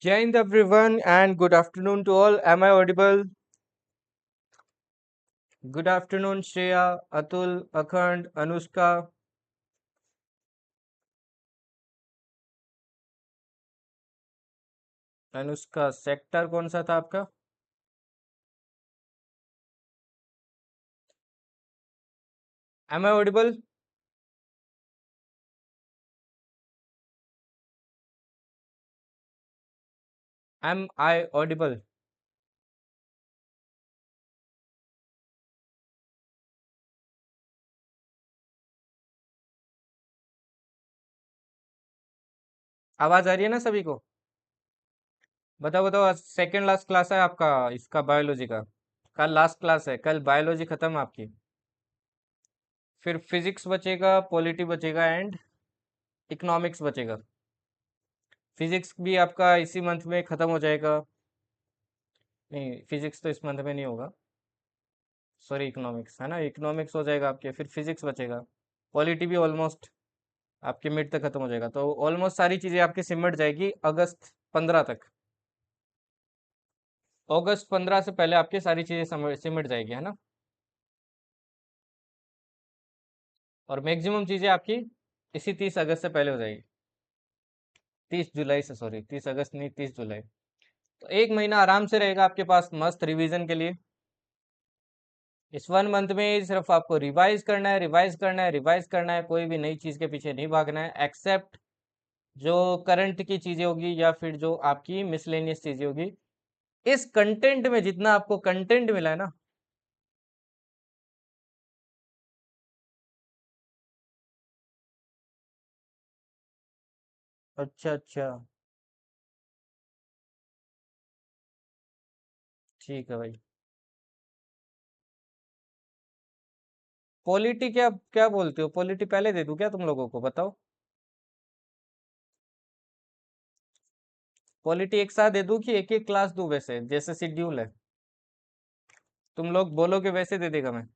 Jai Hind everyone and good afternoon to all. Am I audible? Good afternoon, Shreya, Atul, Akhand, Anushka. Anushka sector कौन सा था आपका? Am I audible? Am I audible? आवाज आ रही है ना सभी को? बताओ बताओ, आज सेकेंड लास्ट क्लास है आपका इसका बायोलॉजी का। कल लास्ट क्लास है, कल बायोलॉजी खत्म है आपकी। फिर फिजिक्स बचेगा, पॉलिटी बचेगा एंड इकोनॉमिक्स बचेगा। फिजिक्स भी आपका इसी मंथ में खत्म हो जाएगा। नहीं, फिजिक्स तो इस मंथ में नहीं होगा। सॉरी, इकोनॉमिक्स है ना, इकोनॉमिक्स हो जाएगा आपके, फिर फिजिक्स बचेगा। पॉलिटी भी ऑलमोस्ट आपके मिड तक खत्म हो जाएगा, तो ऑलमोस्ट सारी चीजें आपकी सिमट जाएगी अगस्त 15 तक। अगस्त 15 से पहले आपकी सारी चीजें सिमट जाएगी, है ना। और मैक्सिमम चीजें आपकी इसी 30 अगस्त से पहले हो जाएगी। 30 जुलाई से, सॉरी 30 अगस्त नहीं, 30 जुलाई। तो एक महीना आराम से रहेगा आपके पास मस्त रिवीजन के लिए। इस 1 मंथ में सिर्फ आपको रिवाइज करना है, रिवाइज करना है, रिवाइज करना है, कोई भी नई चीज के पीछे नहीं भागना है, एक्सेप्ट जो करंट की चीजें होगी या फिर जो आपकी मिसलेनियस चीजें होगी। इस कंटेंट में जितना आपको कंटेंट मिला है ना। अच्छा अच्छा। ठीक है भाई। पॉलिटी क्या क्या बोलते हो? पॉलिटी पहले दे दूं क्या तुम लोगों को, बताओ। पॉलिटी एक साथ दे दूं कि एक एक क्लास दूं, वैसे जैसे शेड्यूल है? तुम लोग बोलोगे वैसे दे देगा मैं।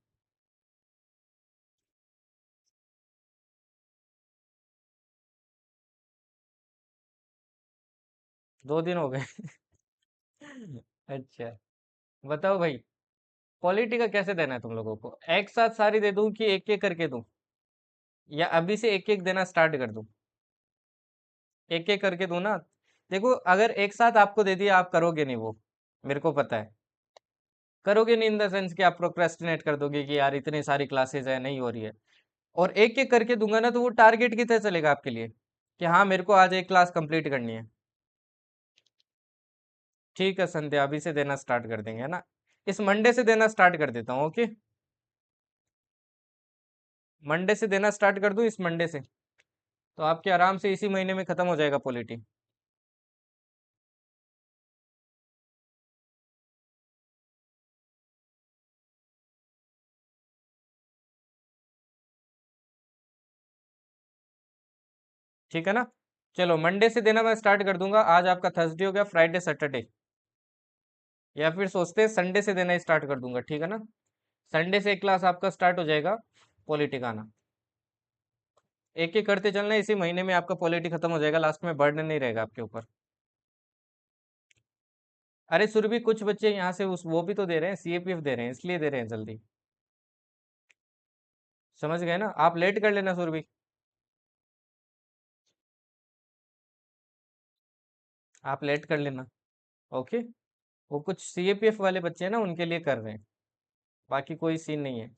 2 दिन हो गए। अच्छा। बताओ भाई, पॉलिटी का कैसे देना है तुम लोगों को? एक साथ सारी दे दूं कि एक एक करके दूं, या अभी से एक एक देना स्टार्ट कर दूं? एक एक करके दूं ना। देखो, अगर एक साथ आपको दे दिया, आप करोगे नहीं वो, मेरे को पता है। करोगे नहीं इन द सेंस कि आप प्रोक्रेस्टिनेट कर दोगे कि यार इतनी सारी क्लासेस है, नहीं हो रही है। और एक एक करके दूंगा ना, तो वो टारगेट की तरह चलेगा आपके लिए कि हाँ, मेरे को आज एक क्लास कंप्लीट करनी है। ठीक है संध्या, अभी से देना स्टार्ट कर देंगे, है ना। इस मंडे से देना स्टार्ट कर देता हूँ, ओके। मंडे से देना स्टार्ट कर दूं, इस मंडे से। तो आपके आराम से इसी महीने में खत्म हो जाएगा पॉलिटी। ठीक है ना। चलो, मंडे से देना मैं स्टार्ट कर दूंगा। आज आपका थर्सडे हो गया, फ्राइडे सैटरडे, या फिर सोचते हैं संडे से देना स्टार्ट कर दूंगा, ठीक है ना। संडे से एक क्लास आपका स्टार्ट हो जाएगा पॉलिटी का आना। एक एक करते चलना, इसी महीने में आपका पॉलिटी खत्म हो जाएगा, लास्ट में बर्डन नहीं रहेगा आपके ऊपर। अरे सुरभि, कुछ बच्चे यहाँ से उस वो भी तो दे रहे हैं, सीएपीएफ दे रहे हैं, इसलिए दे रहे हैं जल्दी। समझ गए ना, आप लेट कर लेना सुरभि। आप लेट कर लेना, ओके। वो कुछ सीएपीएफ वाले बच्चे हैं ना, उनके लिए कर रहे हैं, बाकी कोई सीन नहीं है।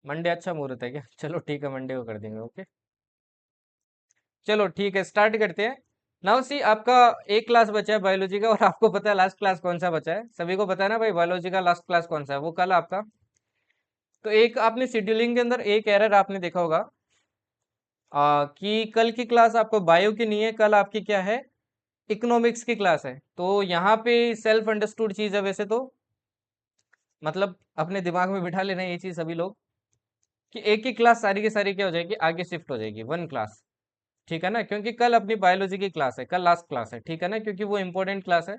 मंडे अच्छा मुहूर्त है क्या? चलो ठीक है, मंडे को कर देंगे, ओके। चलो ठीक है, स्टार्ट करते हैं। नाउ सी, आपका एक क्लास बचा है बायोलॉजी का, और आपको पता है लास्ट क्लास कौन सा बचा है? सभी को पता है ना भाई, बायोलॉजी का लास्ट क्लास कौन सा है? वो कल आपका। तो एक आपने शेड्यूलिंग के अंदर एक एरर आपने देखा होगा, कि कल की क्लास आपको बायो की नहीं है, कल आपकी क्या है? इकोनॉमिक्स की क्लास है। तो यहाँ पे सेल्फ अंडरस्टूड चीज है वैसे तो, मतलब अपने दिमाग में बिठा लेना ये चीज सभी लोग, कि एक ही क्लास सारी की सारी क्या हो जाएगी, आगे शिफ्ट हो जाएगी, वन क्लास। ठीक है ना, क्योंकि कल अपनी बायोलॉजी की क्लास है, कल लास्ट क्लास है, ठीक है ना, क्योंकि वो इंपॉर्टेंट क्लास है।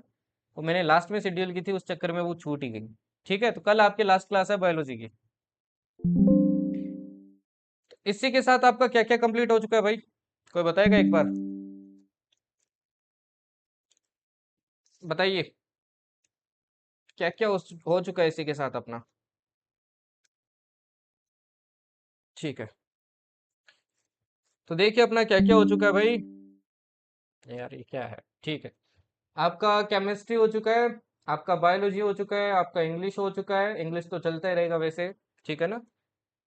वो मैंने लास्ट में शेड्यूल की थी, उस चक्कर में वो छूट ही गई। ठीक है, तो कल आपकी लास्ट क्लास है बायोलॉजी की। इसी के साथ आपका क्या क्या कंप्लीट हो चुका है भाई? कोई बताएगा एक बार? बताइए क्या क्या हो चुका है इसी के साथ अपना। ठीक है, तो देखिए अपना क्या क्या हो चुका है भाई। यार ये क्या है, ठीक है। आपका केमिस्ट्री हो चुका है, आपका बायोलॉजी हो चुका है, आपका इंग्लिश हो चुका है, इंग्लिश तो चलता ही रहेगा वैसे, ठीक है ना।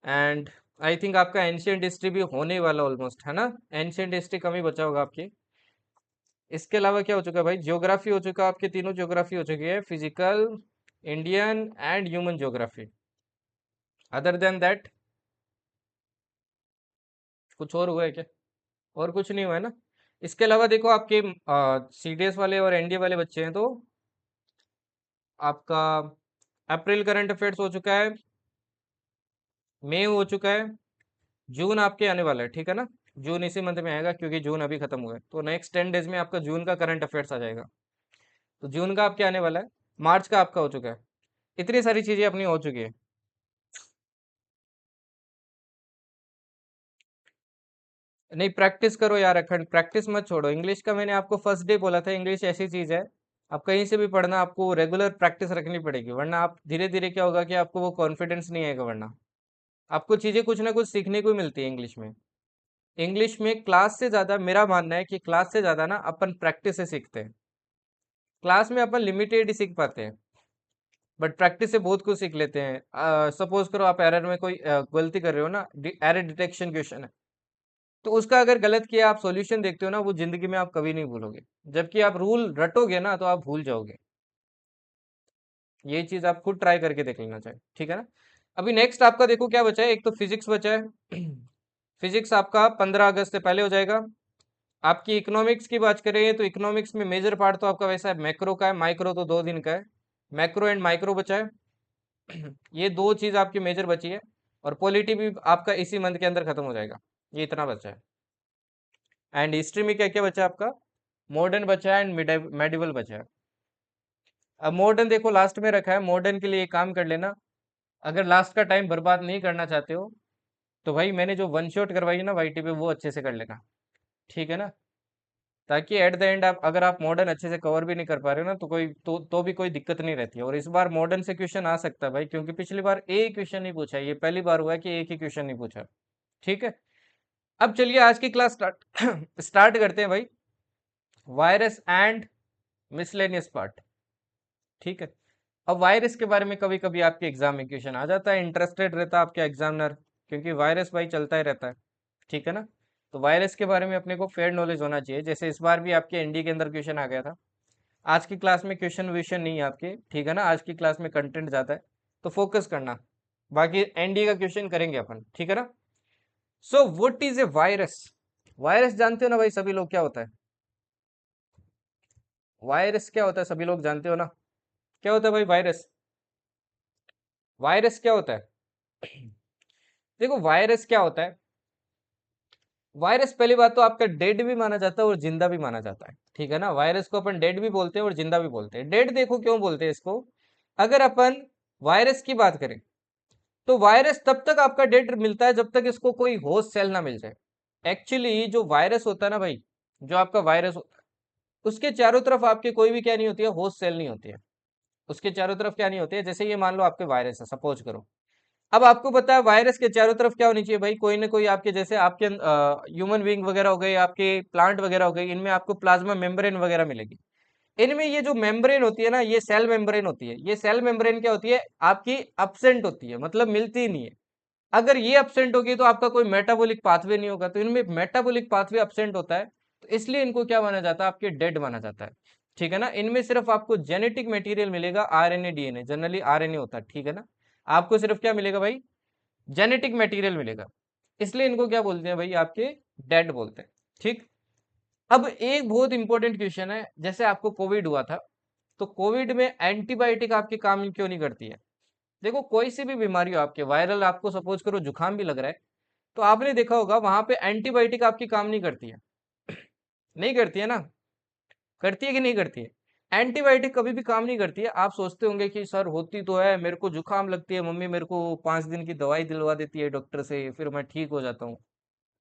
एंड आई थिंक आपका एंशियंट हिस्ट्री भी होने वाला ऑलमोस्ट, है ना। एंशियंट हिस्ट्री कम ही बचा होगा आपकी। इसके अलावा क्या हो चुका है भाई, ज्योग्राफी हो चुका है, आपके तीनों ज्योग्राफी हो चुकी है, physical, Indian and human geography. Other than that कुछ और हुआ है क्या? और कुछ नहीं हुआ है ना। इसके अलावा देखो आपके सीडीएस वाले और एनडीए वाले बच्चे हैं, तो आपका अप्रैल करंट अफेयर्स हो चुका है, मई हो चुका है, जून आपके आने वाला है, ठीक है ना। जून इसी मंथ में आएगा क्योंकि जून अभी खत्म हुआ है, तो नेक्स्ट 10 डेज में आपका जून का करंट अफेयर्स आ जाएगा। तो जून का आपके आने वाला है, मार्च का आपका हो चुका है। इतनी सारी चीजें अपनी हो चुकी है। नहीं, प्रैक्टिस करो यार अखंड, प्रैक्टिस मत छोड़ो। इंग्लिश का मैंने आपको फर्स्ट डे बोला था, इंग्लिश ऐसी चीज है, आप कहीं से भी पढ़ना, आपको रेगुलर प्रैक्टिस रखनी पड़ेगी, वरना आप धीरे धीरे क्या होगा कि आपको वो कॉन्फिडेंस नहीं आएगा, वरना आपको चीजें कुछ ना कुछ सीखने को मिलती है इंग्लिश में। इंग्लिश में क्लास से ज्यादा, मेरा मानना है कि क्लास से ज्यादा ना अपन प्रैक्टिस से सीखते हैं। क्लास में अपन लिमिटेड ही सीख पाते हैं, बट प्रैक्टिस से बहुत कुछ सीख लेते हैं। सपोज करो आप एरर में कोई गलती कर रहे हो ना, एरर डिटेक्शन क्वेश्चन है, तो उसका अगर गलत किया आप सॉल्यूशन देखते हो ना, वो जिंदगी में आप कभी नहीं भूलोगे। जबकि आप रूल रटोगे ना तो आप भूल जाओगे। ये चीज आप खुद ट्राई करके देख लेना चाहिए, ठीक है ना। अभी नेक्स्ट आपका देखो क्या बचा है, एक तो फिजिक्स बचा है। फिजिक्स आपका 15 अगस्त से पहले हो जाएगा। आपकी इकोनॉमिक्स की बात करें तो इकोनॉमिक्स में मेजर पार्ट तो आपका वैसा है, मैक्रो का है, माइक्रो तो 2 दिन का है। मैक्रो एंड माइक्रो बचा है। ये दो चीज आपकी मेजर बची है। और पॉलिटी भी आपका इसी मंथ के अंदर खत्म हो जाएगा। ये इतना बचा है। एंड हिस्ट्री में क्या क्या बचा है आपका, मॉडर्न बचा है एंड मेडिवल बचा है। अब मॉडर्न देखो लास्ट में रखा है, मॉडर्न के लिए एक काम कर लेना। अगर लास्ट का टाइम बर्बाद नहीं करना चाहते हो तो भाई मैंने जो वन शॉट करवाई है ना वाईटी पे, वो अच्छे से कर लेना, ठीक है ना। ताकि एट द एंड आप, अगर आप मॉडर्न अच्छे से कवर भी नहीं कर पा रहे हो ना, तो कोई तो भी कोई दिक्कत नहीं रहती है। और इस बार मॉडर्न से क्वेश्चन आ सकता है भाई, क्योंकि पिछली बार एक क्वेश्चन नहीं पूछा है, ये पहली बार हुआ है कि एक ही क्वेश्चन नहीं पूछा। ठीक है, अब चलिए आज की क्लास स्टार्ट स्टार्ट करते हैं भाई। वायरस एंड मिसलेनियस पार्ट, ठीक है। अब वायरस के बारे में कभी कभी आपके एग्जाम में क्वेश्चन आ जाता है, इंटरेस्टेड रहता है आपका एग्जामिनर, क्योंकि वायरस भाई चलता ही रहता है, ठीक है ना। तो वायरस के बारे में अपने को फेयर नॉलेज होना चाहिए। जैसे इस बार भी आपके एनडी के अंदर क्वेश्चन आ गया था। आज की क्लास में क्वेश्चन विश्वन नहीं है आपके, ठीक है ना, आज की क्लास में कंटेंट ज्यादा है, तो फोकस करना। बाकी एनडी का क्वेश्चन करेंगे अपन, ठीक है ना। So what is a virus? Virus जानते हो ना भाई सभी लोग, क्या होता है वायरस? क्या होता है सभी लोग जानते हो ना, क्या होता है भाई वायरस? वायरस क्या होता है? देखो वायरस क्या होता है, वायरस पहली बात तो आपका डेड भी माना जाता है और जिंदा भी माना जाता है, ठीक है ना। वायरस को अपन डेड भी बोलते हैं और जिंदा भी बोलते हैं। डेड देखो क्यों बोलते हैं इसको, अगर अपन वायरस की बात करें तो वायरस तब तक आपका डेड मिलता है जब तक इसको कोई होस्ट सेल ना मिल जाए। एक्चुअली जो वायरस होता है ना भाई, जो आपका वायरस होता है, उसके चारों तरफ आपके कोई भी क्या नहीं होती है, होस्ट सेल नहीं होती है। उसके चारों तरफ क्या नहीं होती है, जैसे ये मान लो आपके वायरस है, सपोज करो। अब आपको पता है वायरस के चारों तरफ क्या होनी चाहिए भाई, कोई ना कोई आपके, जैसे आपके ह्यूमन बींग वगैरह हो गए, आपके प्लांट वगैरह हो गए, इनमें आपको प्लाज्मा मेम्ब्रेन वगैरह मिलेगी। इनमें ये जो मेम्ब्रेन होती है ना, ये सेल मेम्ब्रेन होती है। ये सेल मेम्ब्रेन क्या होती है आपकी, अब्सेंट होती है, मतलब मिलती ही नहीं है। अगर ये अब्सेंट होगी तो आपका कोई मेटाबॉलिक पाथवे नहीं होगा, तो इनमें मेटाबॉलिक पाथवे अब्सेंट होता है, तो इसलिए इनको क्या माना जाता है, आपके डेड माना जाता है, ठीक है ना। इनमें सिर्फ आपको जेनेटिक मटेरियल मिलेगा, आरएनए डीएनए, जनरली आरएनए होता है, ठीक है ना। आपको सिर्फ क्या मिलेगा भाई, जेनेटिक मटेरियल मिलेगा, इसलिए इनको क्या बोलते हैं भाई, आपके डेड बोलते हैं, ठीक। अब एक बहुत इंपॉर्टेंट क्वेश्चन है, जैसे आपको कोविड हुआ था, तो कोविड में एंटीबायोटिक आपके काम क्यों नहीं करती है? देखो कोई सी भी बीमारी हो आपके, वायरल, आपको सपोज करो जुकाम भी लग रहा है, तो आपने देखा होगा वहां पे एंटीबायोटिक आपकी काम नहीं करती है। नहीं करती है ना, करती है कि नहीं करती है? एंटीबायोटिक कभी भी काम नहीं करती है। आप सोचते होंगे कि सर होती तो है, मेरे को जुकाम लगती है, मम्मी मेरे को 5 दिन की दवाई दिलवा देती है डॉक्टर से, फिर मैं ठीक हो जाता हूँ।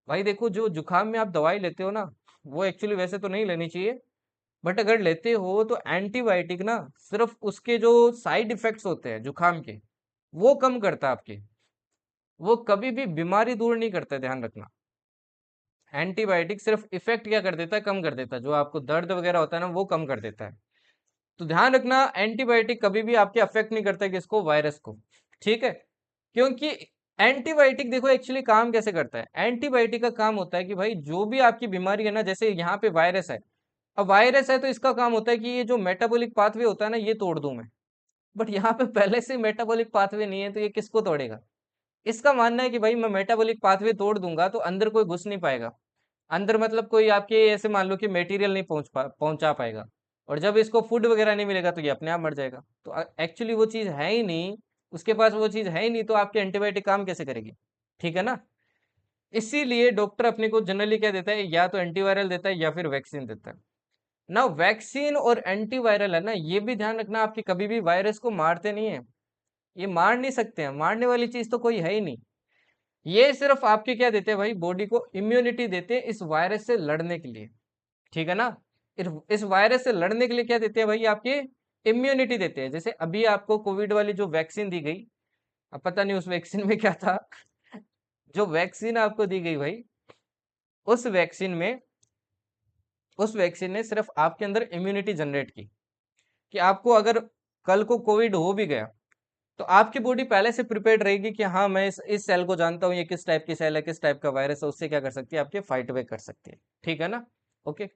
भाई देखो जो जुकाम में आप दवाई लेते हो ना, वो एक्चुअली वैसे तो नहीं लेनी चाहिए। बट अगर लेते हो तो एंटीबायोटिक ना सिर्फ उसके जो साइड इफेक्ट्स होते हैं जुकाम के, वो कम करता है आपके, वो कभी भी बीमारी दूर नहीं करता है, ध्यान रखना। एंटीबायोटिक सिर्फ इफेक्ट क्या कर देता है, कम कर देता है, जो आपको दर्द वगैरह होता है ना वो कम कर देता है। तो ध्यान रखना, एंटीबायोटिक कभी भी आपके अफेक्ट नहीं करता है किसको, वायरस को। ठीक है, क्योंकि एंटीबायोटिक देखो एक्चुअली काम कैसे करता है। एंटीबायोटिक का काम होता है कि भाई जो भी आपकी बीमारी है ना, जैसे यहाँ पे वायरस है, अब वायरस है तो इसका काम होता है कि ये जो मेटाबॉलिक पाथवे होता है ना ये तोड़ दूं मैं। बट यहाँ पे पहले से मेटाबॉलिक पाथवे नहीं है तो ये किसको तोड़ेगा। इसका मानना है कि भाई मैं मेटाबॉलिक पाथवे तोड़ दूंगा तो अंदर कोई घुस नहीं पाएगा। अंदर मतलब कोई आपके ऐसे मान लो कि मटेरियल नहीं पहुंचा पाएगा। और जब इसको फूड वगैरह नहीं मिलेगा तो ये अपने आप मर जाएगा। तो एक्चुअली वो चीज़ है ही नहीं, उसके पास वो चीज़ है ही नहीं, तो आपकी एंटीबायोटिक काम कैसे करेगी। ठीक है ना। इसीलिए डॉक्टर अपने को जनरली क्या देता है, या तो एंटीवायरल देता है या फिर वैक्सीन देता है ना। वैक्सीन और एंटीवायरल है ना, ये भी ध्यान रखना, आपकी कभी भी वायरस को मारते नहीं है। ये मार नहीं सकते हैं, मारने वाली चीज तो कोई है ही नहीं। ये सिर्फ आपके क्या देते हैं भाई, बॉडी को इम्यूनिटी देते हैं इस वायरस से लड़ने के लिए। ठीक है ना। इस वायरस से लड़ने के लिए क्या देते हैं भाई, आपके इम्यूनिटी देते हैं। जैसे अभी आपको कोविड वाली जो वैक्सीन दी गई, अब पता नहीं उस वैक्सीन में क्या था। जो वैक्सीन आपको दी गई भाई, उस वैक्सीन में, उस वैक्सीन ने सिर्फ आपके अंदर इम्यूनिटी जनरेट की, कि आपको अगर कल को कोविड हो भी गया तो आपकी बॉडी पहले से प्रिपेयर्ड रहेगी कि हाँ मैं इस सेल को जानता हूँ, ये किस टाइप की सेल है, किस टाइप का वायरस है, उससे क्या कर सकती है, आपके फाइट बैक कर सकती है। ठीक है ना। ओके।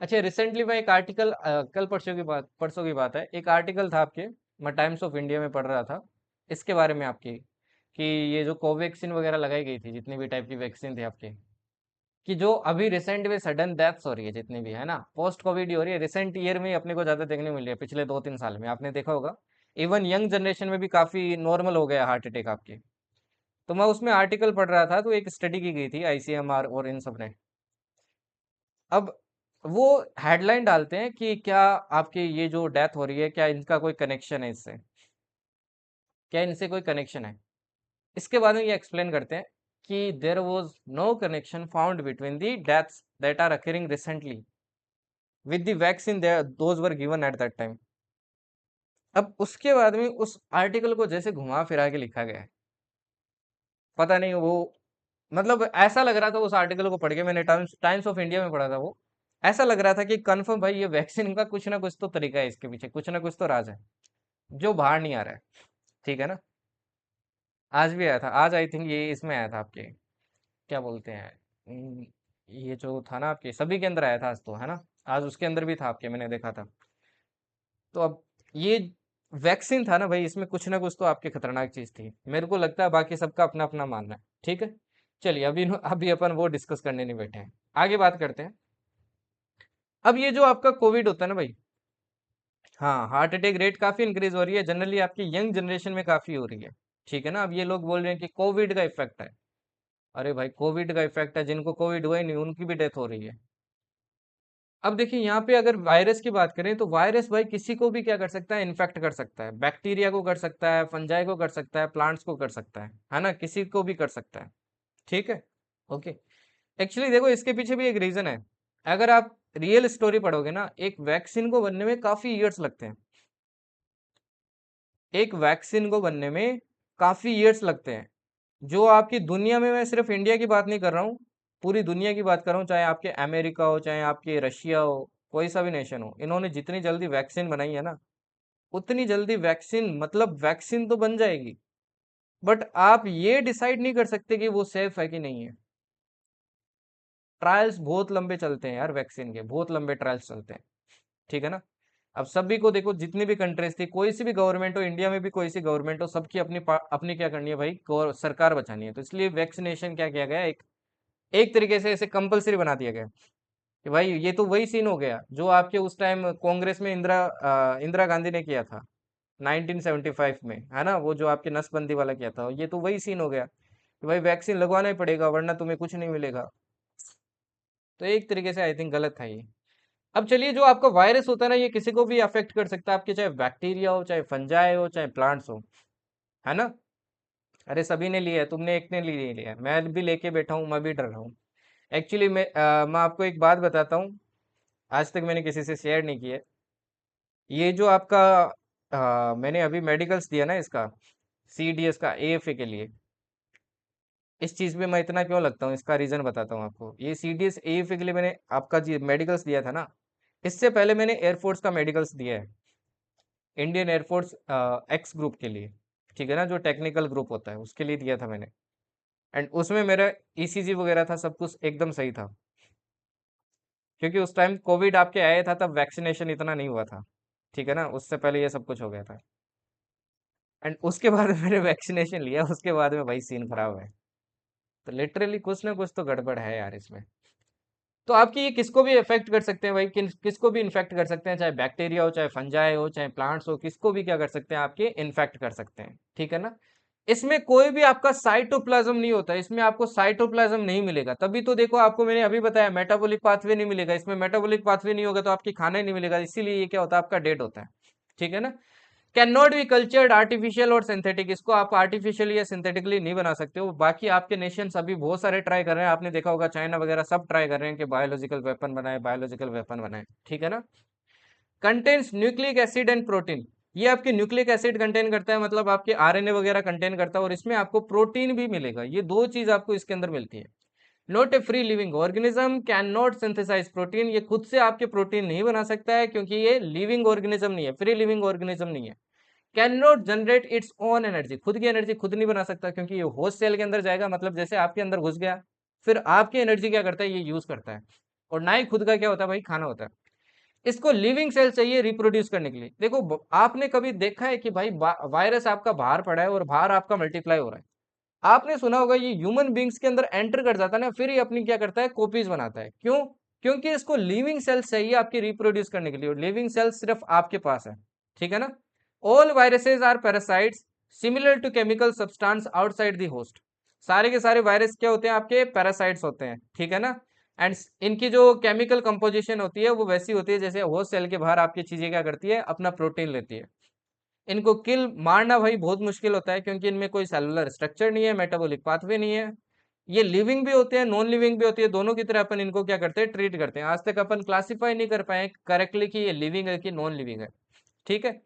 अच्छा, रिसेंटली मैं एक आर्टिकल, कल परसों की बात है, एक आर्टिकल था आपके, मैं टाइम्स ऑफ इंडिया में पढ़ रहा था इसके बारे में आपकी, कि ये जो कोवैक्सीन वगैरह लगाई गई थी, जितनी भी टाइप की वैक्सीन थी आपके, कि जो अभी रिसेंट में सडन डेथ्स हो रही है जितनी भी है ना, पोस्ट कोविड ही हो रही है, रिसेंट ईयर में ही अपने को ज्यादा देखने मिल रही है, पिछले 2-3 साल में आपने देखा होगा। इवन यंग जनरेशन में भी काफी नॉर्मल हो गया हार्ट अटैक आपके। तो मैं उसमें आर्टिकल पढ़ रहा था, तो एक स्टडी की गई थी आईसीएमआर और इन सब ने। अब वो हेडलाइन डालते हैं कि क्या आपकी ये जो डेथ हो रही है, क्या इनका कोई कनेक्शन है इससे, क्या इनसे कोई कनेक्शन है। इसके बाद में ये एक्सप्लेन करते हैं कि there was no connection found between the deaths that are occurring recently with the vaccine those were given at that time। अब उसके बाद में उस आर्टिकल को जैसे घुमा फिरा के लिखा गया है, पता नहीं वो, मतलब ऐसा लग रहा था उस आर्टिकल को पढ़ के, मैंने टाइम्स टाइम्स ऑफ इंडिया में पढ़ा था वो। ऐसा लग रहा था कि कंफर्म भाई ये वैक्सीन का कुछ ना कुछ तो तरीका है, इसके पीछे कुछ ना कुछ तो राज है जो बाहर नहीं आ रहा है। ठीक है ना। आज भी आया था, आज आई थिंक ये इसमें आया था आपके, क्या बोलते हैं, ये जो था ना आपके सभी के अंदर आया था आज तो, है ना। आज उसके अंदर भी था आपके, मैंने देखा था। तो अब ये वैक्सीन था ना भाई, इसमें कुछ ना कुछ तो आपके खतरनाक चीज थी, मेरे को लगता है, बाकी सबका अपना अपना मानना है। ठीक है। चलिए अभी अभी अपन वो डिस्कस करने नहीं बैठे हैं, आगे बात करते हैं। अब ये जो आपका कोविड होता है ना भाई, हाँ हार्ट अटैक रेट काफी इंक्रीज हो रही है जनरली, आपकी यंग जनरेशन में काफी हो रही है। ठीक है ना। अब ये लोग बोल रहे हैं कि कोविड का इफेक्ट है। अरे भाई कोविड का इफेक्ट है, जिनको कोविड हुआ ही नहीं उनकी भी डेथ हो रही है। अब देखिए यहाँ पे अगर वायरस की बात करें तो वायरस भाई किसी को भी क्या कर सकता है, इन्फेक्ट कर सकता है, बैक्टीरिया को कर सकता है, फंजाई को कर सकता है, प्लांट्स को कर सकता है ना, किसी को भी कर सकता है। ठीक है। ओके। एक्चुअली देखो इसके पीछे भी एक रीजन है। अगर आप रियल स्टोरी पढ़ोगे ना, एक वैक्सीन को बनने में काफी ईयर्स लगते हैं। एक वैक्सीन को बनने में काफी ईयर्स लगते हैं। जो आपकी दुनिया में, मैं सिर्फ इंडिया की बात नहीं कर रहा हूँ, पूरी दुनिया की बात कर रहा हूँ, चाहे आपके अमेरिका हो, चाहे आपके रशिया हो, कोई सा भी नेशन हो, इन्होंने जितनी जल्दी वैक्सीन बनाई है ना, उतनी जल्दी वैक्सीन, मतलब वैक्सीन तो बन जाएगी, बट आप ये डिसाइड नहीं कर सकते कि वो सेफ है कि नहीं है। ट्रायल्स बहुत लंबे चलते हैं यार, वैक्सीन के बहुत लंबे ट्रायल्स चलते हैं। ठीक है ना। अब सभी को देखो, जितनी भी कंट्रीज थी, कोई सी भी गवर्नमेंट हो, इंडिया में भी कोई सी गवर्नमेंट हो, सबकी अपनी अपनी क्या करनी है भाई, सरकार बचानी है, तो इसलिए वैक्सीनेशन क्या किया गया, एक एक तरीके से इसे कंपलसरी बना दिया गया। कि भाई ये तो वही सीन हो गया जो आपके उस टाइम कांग्रेस में इंदिरा गांधी ने किया था 1975 में, है ना, वो जो आपके नसबंदी वाला किया था, ये तो वही सीन हो गया कि भाई वैक्सीन लगवाना ही पड़ेगा वरना तुम्हें कुछ नहीं मिलेगा। तो एक तरीके से आई थिंक गलत था ये। अब चलिए, जो आपका वायरस होता है ना, ये किसी को भी अफेक्ट कर सकता है, आपके चाहे बैक्टीरिया हो, चाहे फंजाई हो, चाहे प्लांट्स हो, है ना। अरे सभी ने लिया है, तुमने एक ने नहीं लिया है, मैं भी लेके बैठा हूँ, मैं भी डर रहा हूँ। एक्चुअली मैं आपको एक बात बताता हूँ। आज तक मैंने किसी से शेयर नहीं किया। ये जो आपका मैंने अभी मेडिकल्स दिया ना इसका, CDS का AFA के लिए, इस चीज पे मैं इतना क्यों लगता हूँ, इसका रीजन बताता हूँ आपको। ये CDS AFA के लिए मैंने आपका जी मेडिकल्स दिया था ना, इससे पहले मैंने एयरफोर्स का मेडिकल्स दिया है, इंडियन एयरफोर्स एक्स ग्रुप के लिए, ठीक है ना, जो टेक्निकल ग्रुप होता है उसके लिए दिया था मैंने। एंड उसमें मेरा ECG वगैरह था, सब कुछ एकदम सही था, क्योंकि उस टाइम कोविड आपके आया था, तब वैक्सीनेशन इतना नहीं हुआ था, ठीक है ना, उससे पहले ये सब कुछ हो गया था। एंड उसके बाद मैंने वैक्सीनेशन लिया, उसके बाद में भाई सीन खराब है। तो लिटरली कुछ ना कुछ तो गड़बड़ है यार इसमें। तो आपकी ये किसको भी इफेक्ट कर सकते हैं भाई, किसको भी इन्फेक्ट कर सकते हैं, चाहे बैक्टीरिया हो, चाहे फंजाई हो, चाहे प्लांट्स हो, किसको भी क्या कर सकते हैं आपके, इन्फेक्ट कर सकते हैं, ठीक है ना। इसमें कोई भी आपका साइटोप्लाज्म नहीं होता, इसमें आपको साइटोप्लाज्म नहीं मिलेगा। तभी तो देखो आपको मैंने अभी बताया मेटाबॉलिक पाथवे नहीं मिलेगा, इसमें मेटाबॉलिक पाथवे नहीं होगा तो आपकी खाना ही नहीं मिलेगा, इसीलिए ये क्या होता है, आपका डेड होता है, ठीक है ना। Can not be cultured artificial और सिंथेटिक, इसको आप आर्टिफिशियली या सिंथेटिकली नहीं बना सकते हो। बाकी आपके नेशंस अभी बहुत सारे ट्राई कर रहे हैं, आपने देखा होगा चाइना वगैरह सब ट्राई कर रहे हैं कि बायोलॉजिकल वेपन बनाए, बायोलॉजिकल वेपन बनाए, ठीक है ना। Contains nucleic acid and protein, ये आपके न्यूक्लिक एसिड कंटेन करता है, मतलब आपके RNA वगैरह कंटेन करता है, और इसमें आपको प्रोटीन भी मिलेगा, ये दो चीज आपको इसके अंदर मिलती है। Not a free living organism can not synthesize protein, ये खुद से आपके प्रोटीन नहीं बना सकता है, क्योंकि ये लिविंग ऑर्गेनिज्म नहीं है, फ्री लिविंग ऑर्गेनिज्म नहीं है। Can not generate its own energy, खुद की एनर्जी खुद नहीं बना सकता, क्योंकि ये होस्ट सेल के अंदर जाएगा, मतलब जैसे आपके अंदर घुस गया, फिर आपकी एनर्जी क्या करता है, ये यूज करता है। और ना ही खुद का क्या होता है भाई, खाना होता है। इसको लिविंग सेल चाहिए रिप्रोड्यूस करने के लिए। देखो आपने कभी देखा है कि भाई वायरस आपका बाहर पड़ा है और बाहर आपका मल्टीप्लाई हो रहा है, आपने सुना होगा ये ह्यूमन बींग्स के अंदर एंटर कर जाता है ना, फिर ये अपनी क्या करता है, कॉपीज बनाता है। क्यों? क्योंकि इसको लिविंग सेल्स चाहिए आपकी रिप्रोड्यूस करने के लिए, और लिविंग सेल्स सिर्फ आपके पास है, ठीक है ना। All viruses are parasites similar to chemical substance outside the host, सारे के सारे वायरस क्या होते हैं, आपके पैरासाइट्स होते हैं, ठीक है ना। एंड इनकी जो केमिकल कंपोजिशन होती है वो वैसी होती है जैसे होस्ट सेल के बाहर आपकी चीजें क्या करती है, अपना प्रोटीन लेती है। इनको किल मारना भाई बहुत मुश्किल होता है, क्योंकि इनमें कोई सेलुलर स्ट्रक्चर नहीं है, मेटाबॉलिक पाथवे नहीं है। ये लिविंग भी होते हैं, नॉन लिविंग भी होती है, दोनों की तरह अपन इनको क्या करते हैं, ट्रीट करते हैं। आज तक अपन क्लासिफाई नहीं कर पाए करेक्टली कि ये लिविंग है कि नॉन लिविंग है, ठीक है।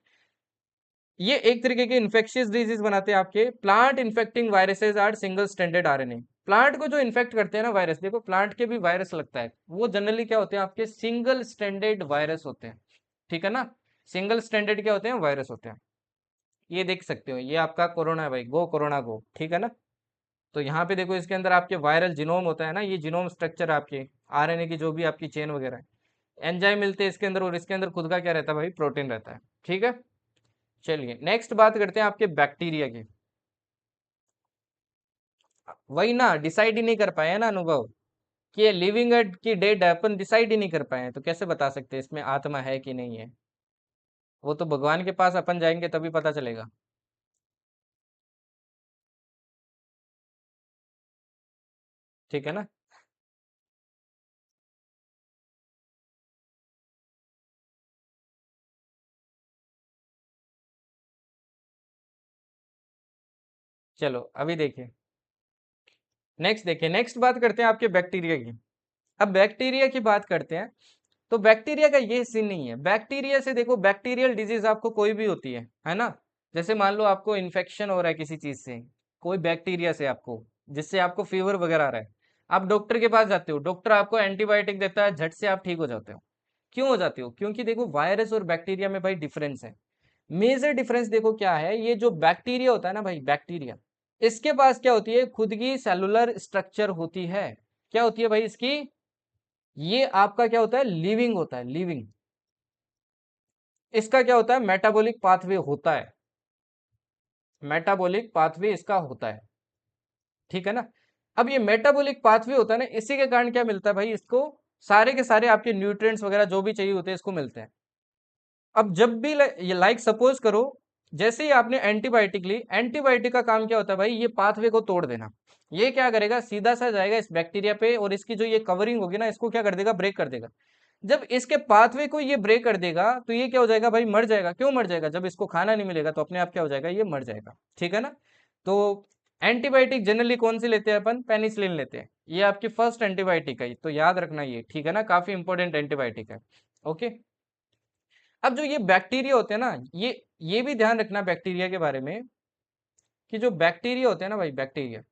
ये एक तरीके के इन्फेक्शियस डिजीज बनाते हैं आपके। Plant infecting viruses are single standard RNA, plant को जो इन्फेक्ट करते हैं ना वायरस, देखो प्लांट के भी वायरस लगता है, वो जनरली क्या होते हैं, आपके सिंगल स्टैंडर्ड वायरस होते हैं, ठीक है ना। सिंगल स्टैंडर्ड क्या होते हैं, वायरस होते हैं। ये देख सकते हो, ये आपका कोरोना है भाई, गो कोरोना गो, ठीक है ना। तो यहाँ पे देखो इसके अंदर आपके वायरल जिनोम होता है ना, ये जिनोम स्ट्रक्चर आपके RNA की जो भी आपकी चेन वगैरह है, एंजाइम मिलते हैं इसके अंदर, और इसके अंदर खुद का क्या रहता है भाई, प्रोटीन रहता है, ठीक है। चलिए नेक्स्ट बात करते हैं आपके बैक्टीरिया की। वही ना, डिसाइड ही नहीं कर पाए हैं ना अनुभव, कि ये लिविंग है कि डेड है, अपन डिसाइड ही नहीं कर पाए हैं, तो कैसे बता सकते हैं इसमें आत्मा है कि नहीं है। वो तो भगवान के पास अपन जाएंगे तभी पता चलेगा, ठीक है ना। चलो अभी देखिए, नेक्स्ट देखिए, नेक्स्ट बात करते हैं आपके बैक्टीरिया की। अब बैक्टीरिया की बात करते हैं, तो बैक्टीरिया का ये सीन नहीं है। बैक्टीरिया से देखो, बैक्टीरियल डिजीज आपको कोई भी होती है ना। जैसे मान लो आपको इन्फेक्शन हो रहा है किसी चीज से, कोई बैक्टीरिया से आपको, जिससे आपको फीवर वगैरह आ रहा है, आप डॉक्टर के पास जाते हो, डॉक्टर आपको एंटीबायोटिक देता है, झट से आप ठीक हो जाते हो। क्यों हो जाते हो? क्योंकि देखो वायरस और बैक्टीरिया में भाई डिफरेंस है। मेजर डिफरेंस देखो क्या है, ये जो बैक्टीरिया होता है ना भाई, बैक्टीरिया, इसके पास क्या होती है, खुद की सेलुलर स्ट्रक्चर होती है। क्या होती है भाई इसकी? ये आपका क्या होता है, लिविंग होता है, लिविंग। इसका क्या होता है, मेटाबॉलिक पाथवे होता है, मेटाबॉलिक पाथवे इसका होता है, ठीक है ना। अब ये मेटाबॉलिक पाथवे होता है ना, इसी के कारण क्या मिलता है भाई इसको, सारे के सारे आपके न्यूट्रिएंट्स वगैरह जो भी चाहिए होते हैं इसको मिलते हैं। अब जब भी ये लाइक सपोज करो, जैसे ही आपने एंटीबायोटिक ली, एंटीबायोटिक का काम क्या होता है भाई, ये पाथवे को तोड़ देना। ये क्या करेगा, सीधा सा जाएगा इस बैक्टीरिया पे, और इसकी जो ये कवरिंग होगी ना, इसको क्या कर देगा, ब्रेक कर देगा। जब इसके पाथवे को ये ब्रेक कर देगा, तो ये क्या हो जाएगा भाई, मर जाएगा। क्यों मर जाएगा? जब इसको खाना नहीं मिलेगा तो अपने आप क्या हो जाएगा, ये मर जाएगा, ठीक है ना। तो एंटीबायोटिक जनरली कौन सी लेते हैं अपन, पेनिसिलिन लेते हैं, ये आपकी फर्स्ट एंटीबायोटिक है, तो याद रखना ये, ठीक है ना, काफी इंपॉर्टेंट एंटीबायोटिक है। ओके। अब जो ये बैक्टीरिया होते हैं ना, ये भी ध्यान रखना बैक्टीरिया के बारे में, कि जो बैक्टीरिया होते हैं ना भाई, बैक्टीरिया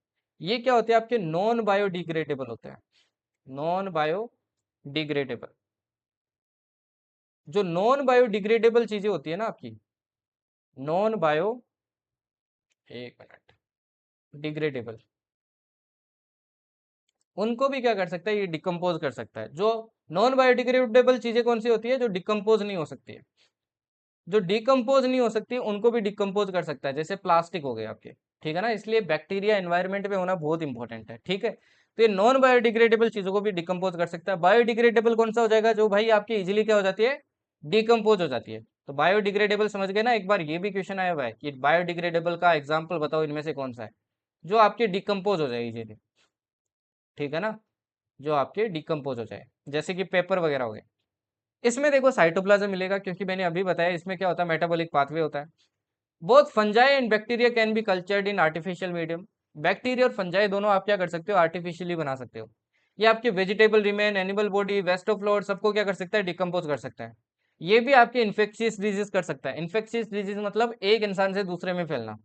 ये क्या होते हैं आपके, नॉन बायोडिग्रेडेबल होते हैं, नॉन बायोडिग्रेडेबल। जो नॉन बायोडिग्रेडेबल चीजें होती है ना आपकी, नॉन बायो, एक मिनट, डिग्रेडेबल, उनको भी क्या कर सकता है, ये डिकम्पोज कर सकता है। जो नॉन बायोडिग्रेडेबल चीजें कौन सी होती है, जो डिकम्पोज नहीं हो सकती है, जो डिकम्पोज नहीं हो सकती उनको भी डिकम्पोज कर सकता है, जैसे प्लास्टिक हो गए आपके, ठीक है ना। इसलिए बैक्टीरिया एनवायरनमेंट में होना बहुत इंपॉर्टेंट है, ठीक है। तो ये नॉन बायोडिग्रेडेबल चीजों को भी डिकम्पोज कर सकता है। बायोडिग्रेडेबल कौन सा हो जाएगा, जो भाई आपकी इजिली क्या हो जाती है, डिकम्पोज हो जाती है। तो बायोडिग्रेडेबल समझ गए ना, एक बार ये भी क्वेश्चन आया हुआ है कि बायोडिग्रेडेबल का एग्जाम्पल बताओ इनमें से कौन सा है, जो आपके डिकम्पोज हो जाए इजिली, ठीक है ना, जो आपके डिकम्पोज हो जाए, जैसे कि पेपर वगैरह हो गए। इसमें देखो साइटोप्लाज्म मिलेगा, क्योंकि मैंने अभी बताया इसमें क्या होता है, मेटाबॉलिक पाथवे होता है। Both fungi and bacteria can be cultured in artificial medium. Bacteria और फंजाई दोनों आप क्या कर सकते हो, आर्टिफिशियली बना सकते हो। ये आपके vegetable remain, animal body, waste of floor सबको क्या कर सकता है, डिकम्पोज कर सकता है। ये भी आपके इन्फेक्शियस डिजीज कर सकता है। इन्फेक्शियस डिजीज मतलब एक इंसान से दूसरे में फैलना।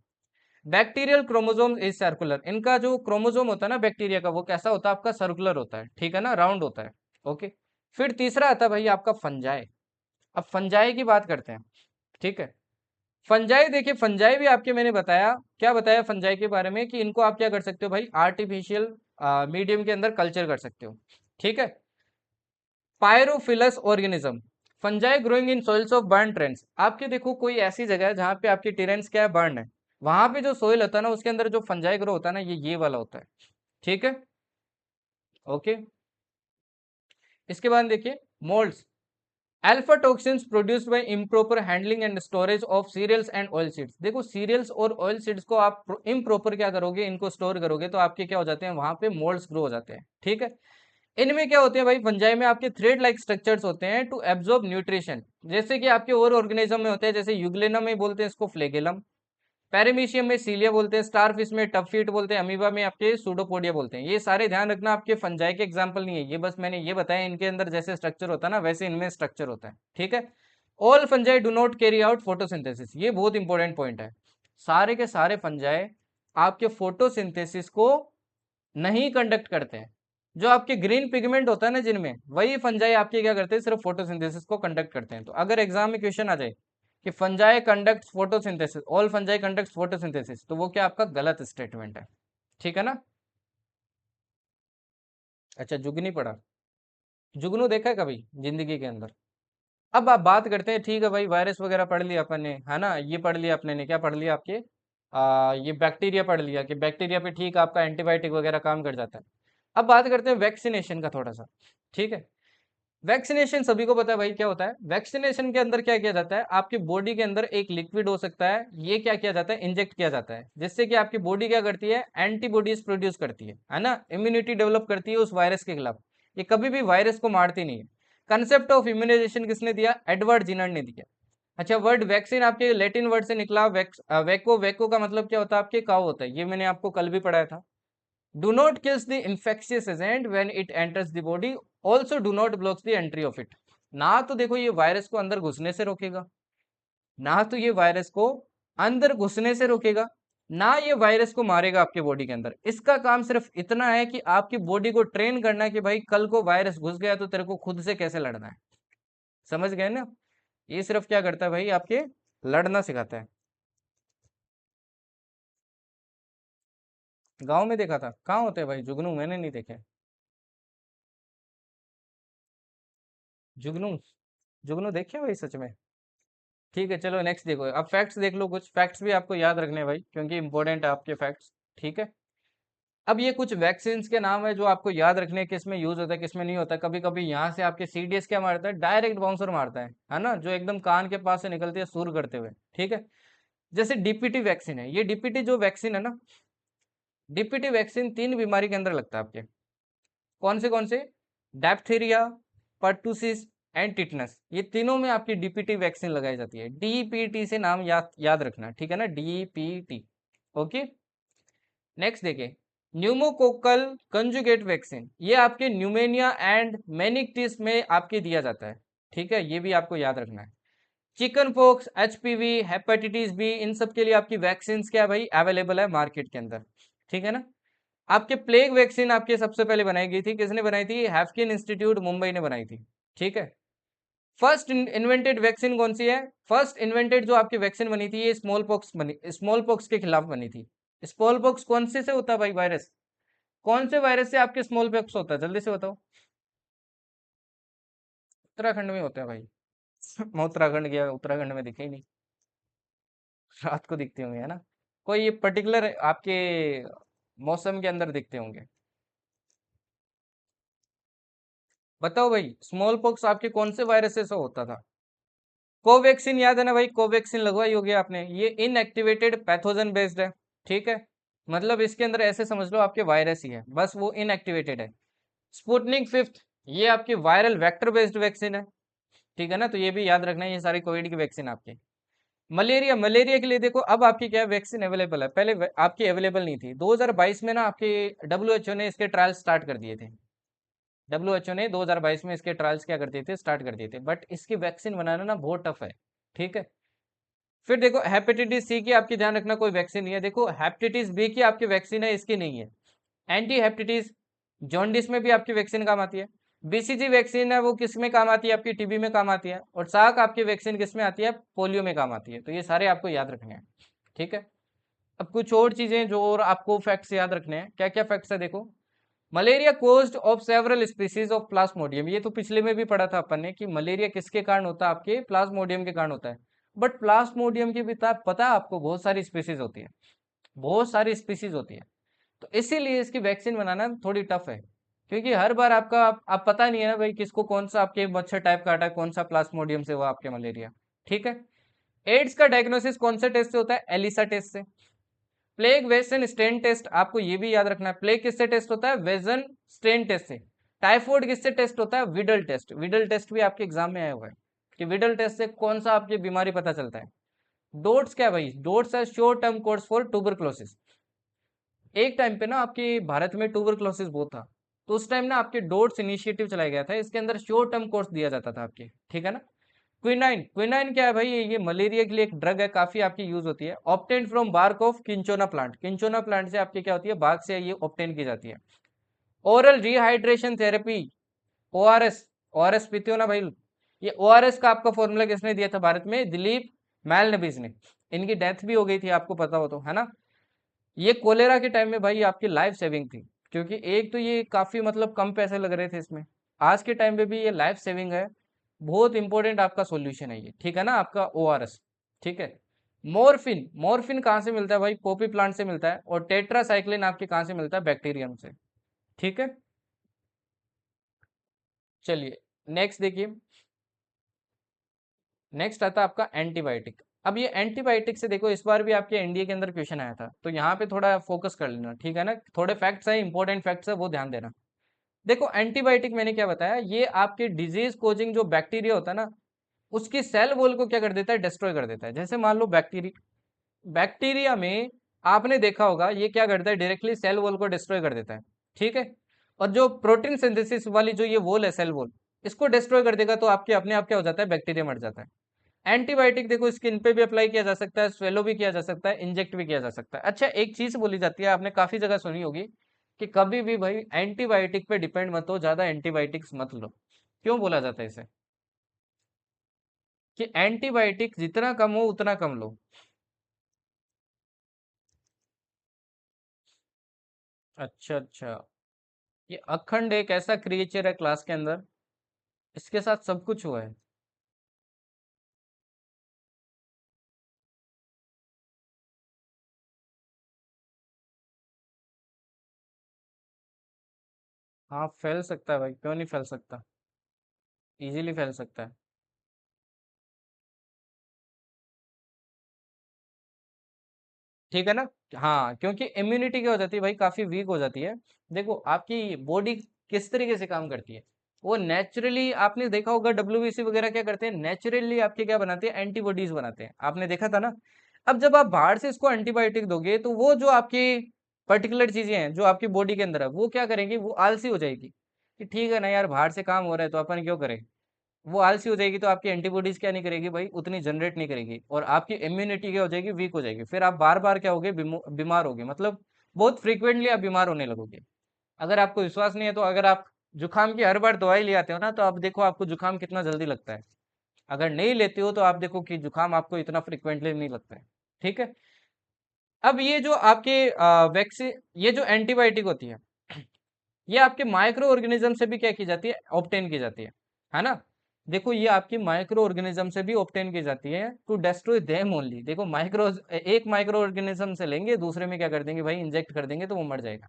बैक्टीरियल क्रोमोसोम इज सर्कुलर, इनका जो क्रोमोसोम होता है ना बैक्टीरिया का, वो कैसा होता है आपका, सर्कुलर होता है, ठीक है ना, राउंड होता है। ओके। फिर तीसरा आता है भाई आपका फंजाई। अब फंजाई की बात करते हैं, ठीक है। फंजाई देखिए, फंजाई भी आपके मैंने बताया, क्या बताया फंजाई के बारे में, कि इनको आप क्या कर सकते हो भाई, आर्टिफिशियल मीडियम के अंदर कल्चर कर सकते हो, ठीक है। Pyrophilous organism, fungi growing in soils of burn trees. आपके देखो कोई ऐसी जगह है जहाँ पे आपकी टेरेंस क्या है, बर्न है, वहां पे जो सोइल होता है ना, उसके अंदर जो फंजाई ग्रो होता है ना, ये वाला होता है, ठीक है। ओके। इसके बाद देखिए moulds, alpha toxins produced by improper handling and storage of cereals and oil seeds. देखो सीरियल्स और ऑयल सीड्स को आप इम्प्रॉपर क्या करोगे, इनको स्टोर करोगे, तो आपके क्या हो जाते हैं, वहां पे मोल्ड्स ग्रो हो जाते हैं, ठीक है। इनमें क्या होते हैं भाई, फंजाई में आपके थ्रेड लाइक स्ट्रक्चर्स होते हैं टू एब्जॉर्ब न्यूट्रिशन, जैसे कि आपके और ऑर्गेनिज्म में होते हैं, जैसे यूग्लेना में बोलते हैं इसको फ्लेगेलम, पैरामीशियम में सीलिया बोलते हैं, स्टारफिश में टफीट बोलते हैं, अमीबा में आपके सूडोपोडिया बोलते हैं। ये सारे ध्यान रखना, आपके फंजाई के एग्जाम्पल नहीं है ये, बस मैंने ये बताया, इनके अंदर जैसे स्ट्रक्चर होता है ना, वैसे इनमें स्ट्रक्चर होता है, ठीक है। All fungi do not carry out photosynthesis, ये बहुत इंपॉर्टेंट पॉइंट है। सारे के सारे फंजाई आपके फोटोसिंथेसिस को नहीं कंडक्ट करते हैं। जो आपके ग्रीन पिगमेंट होता है ना जिनमें, वही फंजाई आपके क्या करते हैं, सिर्फ फोटोसिंथेसिस को कंडक्ट करते हैं। तो अगर एग्जाम में क्वेश्चन आ जाए कि fungi conduct photosynthesis, all fungi conduct photosynthesis, तो वो क्या आपका गलत स्टेटमेंट है, ठीक है ना। अच्छा जुगनी पढ़ा, जुगनू देखा है कभी जिंदगी के अंदर। अब आप बात करते हैं, ठीक है भाई, वायरस वगैरह पढ़ लिया अपन ने, है ना, ये पढ़ लिया अपने ने, क्या पढ़ लिया आपके, ये बैक्टीरिया पढ़ लिया, कि बैक्टीरिया पे ठीक आपका एंटीबायोटिक वगैरह काम कर जाता है। अब बात करते हैं वैक्सीनेशन का थोड़ा सा, ठीक है। वैक्सीनेशन सभी को पता है भाई क्या होता है। वैक्सीनेशन के अंदर क्या किया जाता है, आपकी बॉडी के अंदर एक लिक्विड हो सकता है, ये क्या किया जाता है, इंजेक्ट किया जाता है, जिससे कि आपकी बॉडी क्या करती है, एंटीबॉडीज प्रोड्यूस करती है ना, इम्यूनिटी डेवलप करती है उस वायरस के खिलाफ। ये कभी भी वायरस को मारती नहीं है। कंसेप्ट ऑफ इम्यूनाइजेशन किसने दिया, एडवर्ड जिनर ने दिया। अच्छा, वर्ड वैक्सीन आपके लेटिन वर्ड से निकला, वैको, वैको का मतलब क्या होता है आपके, काउ होता है, ये मैंने आपको कल भी पढ़ाया था। Do not kills the infectious agent when it enters the body, also do not blocks the entry of it। ना तो देखो ये वायरस को अंदर घुसने से रोकेगा, ना तो ये वायरस को अंदर घुसने से रोकेगा, ना ये वायरस को मारेगा आपके बॉडी के अंदर। इसका काम सिर्फ इतना है कि आपकी बॉडी को ट्रेन करना है कि भाई कल को वायरस घुस गया तो तेरे को खुद से कैसे लड़ना है। समझ गए ना। ये सिर्फ क्या करता है भाई, आपके लड़ना सिखाता है। गांव में देखा था, कहाँ होते हैं भाई जुगनू, मैंने नहीं देखे जुगनू। जुगनू देखे भाई सच में। ठीक है चलो नेक्स्ट देखो, अब फैक्ट्स देख लो, कुछ फैक्ट्स भी आपको याद रखने हैं भाई, क्योंकि इंपॉर्टेंट है आपके फैक्ट्स, ठीक है। अब ये कुछ वैक्सीन्स के नाम है जो आपको याद रखने हैं, किस में यूज होता है किस में नहीं होता है। कभी कभी यहाँ से आपके सीडीएस क्या मारता है, डायरेक्ट बाउंसर मारता है ना, जो एकदम कान के पास से निकलती है सुर करते हुए, ठीक है। जैसे डीपीटी वैक्सीन है, ये डीपीटी जो वैक्सीन है ना, डीपीटी वैक्सीन 3 बीमारी के अंदर लगता है आपके। कौन से, डायप्थीरिया, पर्टुसिस एंड टिटनस, ये तीनों में आपकी डीपीटी वैक्सीन लगाई जाती है। डीपीटी से नाम याद याद रखना, ठीक है ना, डीपीटी। ओके। नेक्स्ट देखिए, न्यूमोकोकल कंजुगेट वैक्सीन, ये आपके न्यूमेनिया एंड मेनिंगिटिस में आपके दिया जाता है। ठीक है, ये भी आपको याद रखना है। Chicken pox, HPV, hepatitis B, इन सब के लिए आपकी वैक्सीन क्या भाई अवेलेबल है मार्केट के अंदर। ठीक है ना। आपके प्लेग वैक्सीन आपके सबसे पहले बनाई गई थी, किसने बनाई थी? हैफकिन इंस्टीट्यूट मुंबई ने बनाई थी। ठीक है। फर्स्ट इन्वेंटेड वैक्सीन कौन सी है? फर्स्ट इन्वेंटेड जो आपकी वैक्सीन बनी थी, ये स्मॉल पॉक्स बनी, स्मॉल पॉक्स के खिलाफ बनी थी। स्मॉल पॉक्स कौन से होता है भाई वायरस? कौन से वायरस से आपके स्मॉल पॉक्स होता है, जल्दी से बताओ। उत्तराखंड में होता है भाई। मैं उत्तराखंड गया, उत्तराखंड में दिखे ही नहीं। रात को दिखते होंगे, है ना। कोई ये पर्टिकुलर आपके मौसम के अंदर दिखते होंगे। बताओ भाई, स्मॉल पॉक्स आपके कौन से वायरस से होता था? कोवैक्सीन याद है ना भाई, कोवैक्सीन लगवाई होगी आपने। ये इनएक्टिवेटेड पैथोजन बेस्ड है। ठीक है, मतलब इसके अंदर ऐसे समझ लो आपके वायरस ही है, बस वो इनएक्टिवेटेड है। स्पुतनिक फिफ्थ, ये आपकी वायरल वेक्टर बेस्ड वैक्सीन है। ठीक है ना, तो ये भी याद रखना है, ये सारी कोविड की वैक्सीन आपकी। मलेरिया, मलेरिया के लिए देखो अब आपकी क्या वैक्सीन अवेलेबल है, पहले आपकी अवेलेबल नहीं थी। 2022 में ना आपके डब्ल्यूएचओ ने इसके ट्रायल स्टार्ट कर दिए थे। डब्ल्यूएचओ ने 2022 में इसके ट्रायल्स क्या कर दिए थे, स्टार्ट कर दिए थे, बट इसकी वैक्सीन बनाना ना बहुत टफ है। ठीक है। फिर देखो हेपेटाइटिस सी की आपकी ध्यान रखना, कोई वैक्सीन नहीं है। देखो हेपेटाइटिस बी की आपकी वैक्सीन है, इसकी नहीं है। एंटी हेपेटाइटिस जॉन्डिस में भी आपकी वैक्सीन काम आती है। बीसीजी वैक्सीन है, वो किस में काम आती है? आपकी टीबी में काम आती है। और साक आपकी वैक्सीन किस में आती है? पोलियो में काम आती है। तो ये सारे आपको याद रखने हैं। ठीक है। अब कुछ और चीजें जो और आपको फैक्ट्स याद रखने हैं, क्या क्या फैक्ट्स है देखो। Malaria caused of several species of Plasmodium, ये तो पिछले में भी पढ़ा था अपन ने कि मलेरिया किसके कारण होता है? आपके प्लाज्मोडियम के कारण होता है। बट प्लाज्मोडियम की भी पता है आपको, बहुत सारी स्पीसीज होती है, बहुत सारी स्पीसीज होती है। तो इसीलिए इसकी वैक्सीन बनाना थोड़ी टफ है, क्योंकि हर बार आपका आप पता नहीं है ना भाई किसको कौन सा आपके मच्छर टाइप काटा है, कौन सा प्लाज्मोडियम से हुआ आपके मलेरिया। ठीक है। एड्स का डायग्नोसिस कौन से टेस्ट से होता है? एलिसा टेस्ट से। प्लेग वेसन स्टेन टेस्ट, आपको ये भी याद रखना है, प्लेग किससे टेस्ट होता है? वेजन स्टेन टेस्ट से। टाइफॉइड किससे टेस्ट होता है? Widal test. विडल टेस्ट भी आपके एग्जाम में आया हुआ है कि विडल टेस्ट से कौन सा आपकी बीमारी पता चलता है। डोट्स क्या है भाई? डोट्स है short term course for tuberculosis. एक टाइम पे ना आपके भारत में ट्यूबरक्लोसिस बहुत था, तो उस टाइम ना आपके डोट्स इनिशिएटिव चलाया गया था, इसके अंदर शॉर्ट टर्म कोर्स दिया जाता था आपके। ठीक है ना। क्विनाइन, क्विनाइन क्या है भाई? ये मलेरिया के लिए एक ड्रग है, काफी आपकी यूज होती है। Obtain from bark of cinchona plant, cinchona plant से आपकी क्या होती है? बाग से ये ऑप्टेन की जाती है। Oral rehydration therapy, ORS, ORS पीते हो ना भाई? ये ओआरएस का आपका फॉर्मूला किसने दिया था भारत में? दिलीप मैलनबीज ने। इनकी डेथ भी हो गई थी, आपको पता हो तो, है ना। ये कोलेरा के टाइम में भाई आपकी लाइफ सेविंग थी, क्योंकि एक तो ये काफी मतलब कम पैसे लग रहे थे इसमें। आज के टाइम पे भी ये लाइफ सेविंग है, बहुत इंपॉर्टेंट आपका सॉल्यूशन है ये। ठीक है ना, आपका ओआरएस। ठीक है। मोरफिन, मोरफिन कहाँ से मिलता है भाई? पोपी प्लांट से मिलता है। और टेट्रासाइक्लिन आपके कहाँ से मिलता है? बैक्टीरियम से। ठीक है। चलिए नेक्स्ट देखिए, नेक्स्ट आता है आपका एंटीबायोटिक। अब ये एंटीबायोटिक से देखो, इस बार भी आपके एनडीए के अंदर क्वेश्चन आया था, तो यहाँ पे थोड़ा फोकस कर लेना। ठीक है ना, थोड़े फैक्ट्स है, इंपॉर्टेंट फैक्ट्स है, वो ध्यान देना। देखो एंटीबायोटिक मैंने क्या बताया, ये आपके डिजीज कोजिंग जो बैक्टीरिया होता है ना, उसकी सेल वॉल को क्या कर देता है? डिस्ट्रॉय कर देता है। जैसे मान लो बैक्टीरिया, बैक्टीरिया में आपने देखा होगा ये क्या करता है? डायरेक्टली सेल वॉल को डिस्ट्रॉय कर देता है। ठीक है। और जो प्रोटीन सिंथेसिस वाली जो ये वॉल है, सेल वॉल, इसको डिस्ट्रॉय कर देगा, तो आपके अपने आप क्या हो जाता है? बैक्टीरिया मर जाता है। एंटीबायोटिक देखो स्किन पे भी अप्लाई किया जा सकता है, स्वेलो भी किया जा सकता है, इंजेक्ट भी किया जा सकता है। अच्छा, एक चीज बोली जाती है, आपने काफी जगह सुनी होगी कि कभी भी भाई एंटीबायोटिक पे डिपेंड मत हो, ज्यादा एंटीबायोटिक्स मत लो। क्यों बोला जाता है इसे? कि एंटीबायोटिक जितना कम हो उतना कम लो। अच्छा अच्छा। ये अखंड एक ऐसा क्रिएचर है क्लास के अंदर, इसके साथ सब कुछ हुआ है। हाँ फैल सकता है भाई, क्यों नहीं फैल सकता, इजीली फैल सकता है। ठीक है ना। हाँ, क्योंकि इम्यूनिटी क्या हो जाती है भाई? काफी वीक हो जाती है। देखो आपकी बॉडी किस तरीके से काम करती है, वो नेचुरली, आपने देखा होगा डब्ल्यूबीसी वगैरह क्या करते हैं, नेचुरली आपके क्या बनाते हैं? एंटीबॉडीज बनाते हैं, आपने देखा था ना। अब जब आप बाहर से इसको एंटीबायोटिक दोगे, तो वो जो आपकी पर्टिकुलर चीजें हैं जो आपकी बॉडी के अंदर है, वो क्या करेंगी, वो आलसी हो जाएगी कि ठीक है ना यार, बाहर से काम हो रहा है तो अपन क्यों करें। वो आलसी हो जाएगी तो आपकी एंटीबॉडीज क्या नहीं करेगी भाई, उतनी जनरेट नहीं करेगी, और आपकी इम्यूनिटी क्या हो जाएगी, वीक हो जाएगी। फिर आप बार बार क्या होगे, बीमार होगे, मतलब बहुत फ्रीक्वेंटली आप बीमार होने लगोगे। अगर आपको विश्वास नहीं है तो अगर आप जुकाम की हर बार दवाई ले आते हो ना, तो आप देखो आपको जुकाम कितना जल्दी लगता है। अगर नहीं लेते हो तो आप देखो कि जुकाम आपको इतना फ्रिक्वेंटली नहीं लगता है। ठीक है। अब ये जो आपके वैक्सीन, ये जो एंटीबायोटिक होती है, ये आपके माइक्रो ऑर्गेनिज्म से भी क्या की जाती है, ऑब्टेन की जाती है ना। देखो ये आपकी माइक्रो ऑर्गेनिज्म से भी ऑब्टेन की जाती है टू डेस्ट्रॉय देम ओनली। देखो माइक्रो, एक माइक्रो ऑर्गेनिज्म से लेंगे, दूसरे में क्या कर देंगे भाई, इंजेक्ट कर देंगे तो वो मर जाएगा।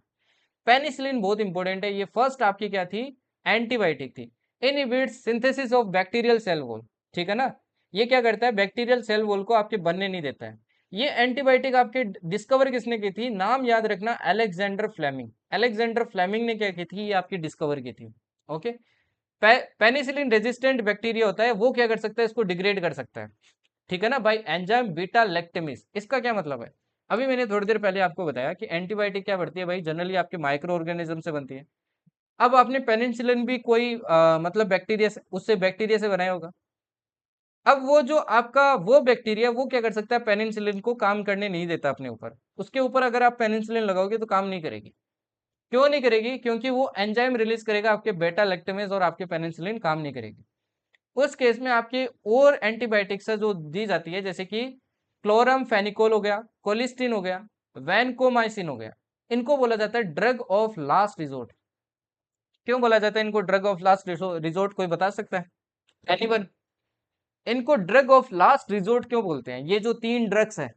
पेनिसिलिन बहुत इंपॉर्टेंट है, ये फर्स्ट आपकी क्या थी, एंटीबायोटिक थी। Inhibits synthesis of bacterial cell wall. ठीक है ना। ये क्या करता है, बैक्टीरियल सेल वॉल को आपके बनने नहीं देता है। ये एंटीबायोटिक आपके डिस्कवर किसने की थी, नाम याद रखना, अलेक्जेंडर फ्लेमिंग। अलेक्जेंडर फ्लेमिंग ने क्या की थी, ये आपकी डिस्कवर की थी। ओके। पेनिसिलिन रेजिस्टेंट बैक्टीरिया होता है, वो क्या कर सकता है, इसको डिग्रेड कर सकता है। ठीक है ना, बाई एंजाइम बीटा लैक्टेमिस। इसका क्या मतलब है, अभी मैंने थोड़ी देर पहले आपको बताया कि एंटीबायोटिक क्या बढ़ती है भाई, जनरली आपके माइक्रो ऑर्गेनिज्म से बनती है। अब आपने पेनिसिलिन भी कोई मतलब बैक्टीरिया से, उससे बैक्टीरिया से बनाया होगा। अब वो जो आपका वो बैक्टीरिया, वो क्या कर सकता है, पेनिसिलिन को काम करने नहीं देता अपने ऊपर। उसके ऊपर अगर आप पेनिसिलिन लगाओगे तो काम नहीं करेगी। क्यों नहीं करेगी, क्योंकि वो एंजाइम रिलीज करेगा आपके बेटा लैक्टेमेज, और आपके पेनिसिलिन काम नहीं करेगी। उस केस में आपके और एंटीबायोटिक्स जो दी जाती है, जैसे कि क्लोरम फेनिकोल हो गया, कोलिस्टिन हो गया, वैनकोमाइसिन हो गया, इनको बोला जाता है ड्रग ऑफ लास्ट रिजोर्ट। क्यों बोला जाता है इनको ड्रग ऑफ लास्ट रिजोर्ट, कोई बता सकता है, एनीवन। इनको ड्रग ऑफ लास्ट रिजोर्ट क्यों बोलते हैं, ये जो तीन ड्रग्स हैं,